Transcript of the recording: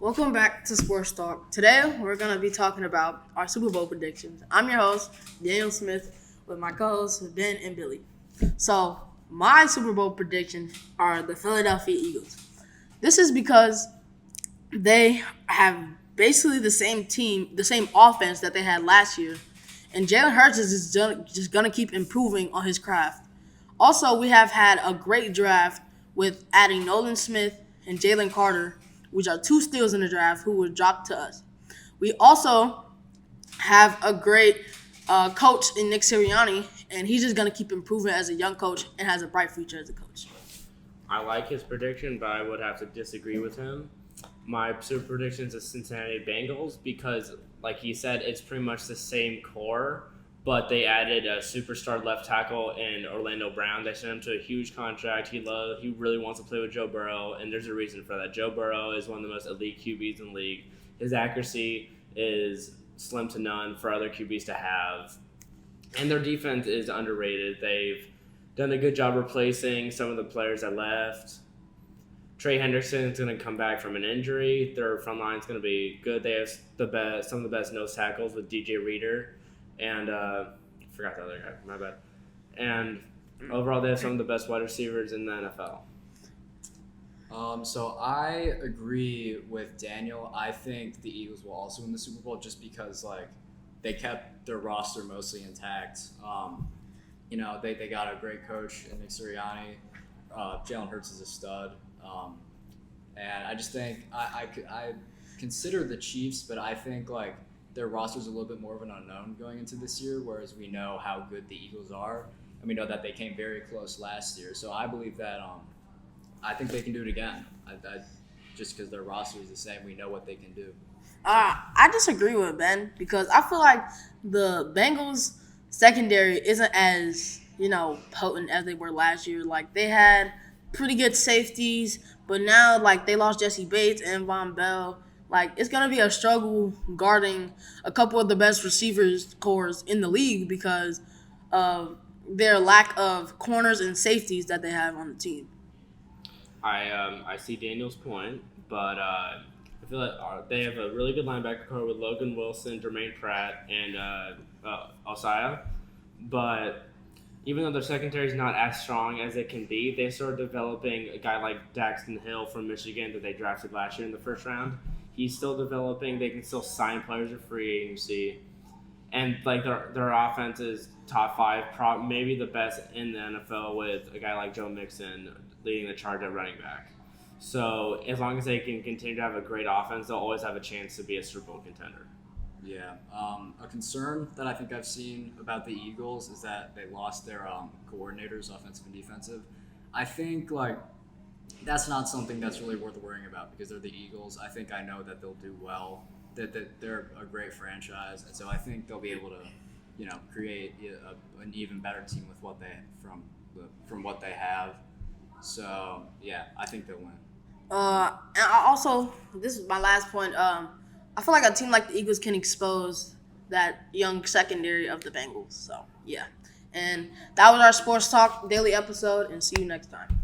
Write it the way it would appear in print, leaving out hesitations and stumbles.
Welcome back to Sports Talk. Today we're going to be talking about our Super Bowl predictions. I'm your host, Daniel Smith, with my co-hosts Ben and Billy. So, my Super Bowl predictions are the Philadelphia Eagles. This is because they have basically the same team, the same offense that they had last year, and Jalen Hurts is just going to keep improving on his craft. Also, we have had a great draft with adding Nolan Smith and Jalen Carter, which are two steals in the draft who were dropped to us. We also have a great coach in Nick Sirianni, and he's just going to keep improving as a young coach and has a bright future as a coach. I like his prediction, but I would have to disagree with him. My super prediction is the Cincinnati Bengals because, like he said, it's pretty much the same core, but they added a superstar left tackle in Orlando Brown. They sent him to a huge contract. He really wants to play with Joe Burrow, and there's a reason for that. Joe Burrow is one of the most elite QBs in the league. His accuracy is slim to none for other QBs to have, and their defense is underrated. They've done a good job replacing some of the players that left. Trey Hendrickson is going to come back from an injury. Their front line is going to be good. They have some of the best nose tackles with DJ Reader. And I forgot the other guy. My bad. And overall, they have some of the best wide receivers in the NFL. So I agree with Daniel. I think the Eagles will also win the Super Bowl just because they kept their roster mostly intact. They got a great coach in Nick Sirianni. Jalen Hurts is a stud. And I just think I consider the Chiefs, but I think their roster is a little bit more of an unknown going into this year, whereas we know how good the Eagles are, and we know that they came very close last year. So I believe that I think they can do it again. Just because their roster is the same, we know what they can do. I disagree with Ben because I feel like the Bengals secondary isn't as potent as they were last year. They had pretty good safeties, but now they lost Jesse Bates and Von Bell. It's going to be a struggle guarding a couple of the best receivers cores in the league because of their lack of corners and safeties that they have on the team. I see Daniel's point, but I feel like they have a really good linebacker core with Logan Wilson, Jermaine Pratt, and Osaya. But even though their secondary is not as strong as it can be, they started developing a guy like Daxton Hill from Michigan that they drafted last year in the first round. He's still developing. They can still sign players at free agency. And their offense is top five, maybe the best in the NFL with a guy like Joe Mixon leading the charge at running back. So as long as they can continue to have a great offense, they'll always have a chance to be a Super Bowl contender. Yeah. A concern that I think I've seen about the Eagles is that they lost their coordinators, offensive and defensive. I think that's not something that's really worth worrying about because they're the Eagles. I think I know that they'll do well. That they're a great franchise, and so I think they'll be able to, create an even better team with what from what they have. So yeah, I think they'll win. And I also, this is my last point. I feel like a team like the Eagles can expose that young secondary of the Bengals. So yeah, and that was our Sports Talk daily episode. And see you next time.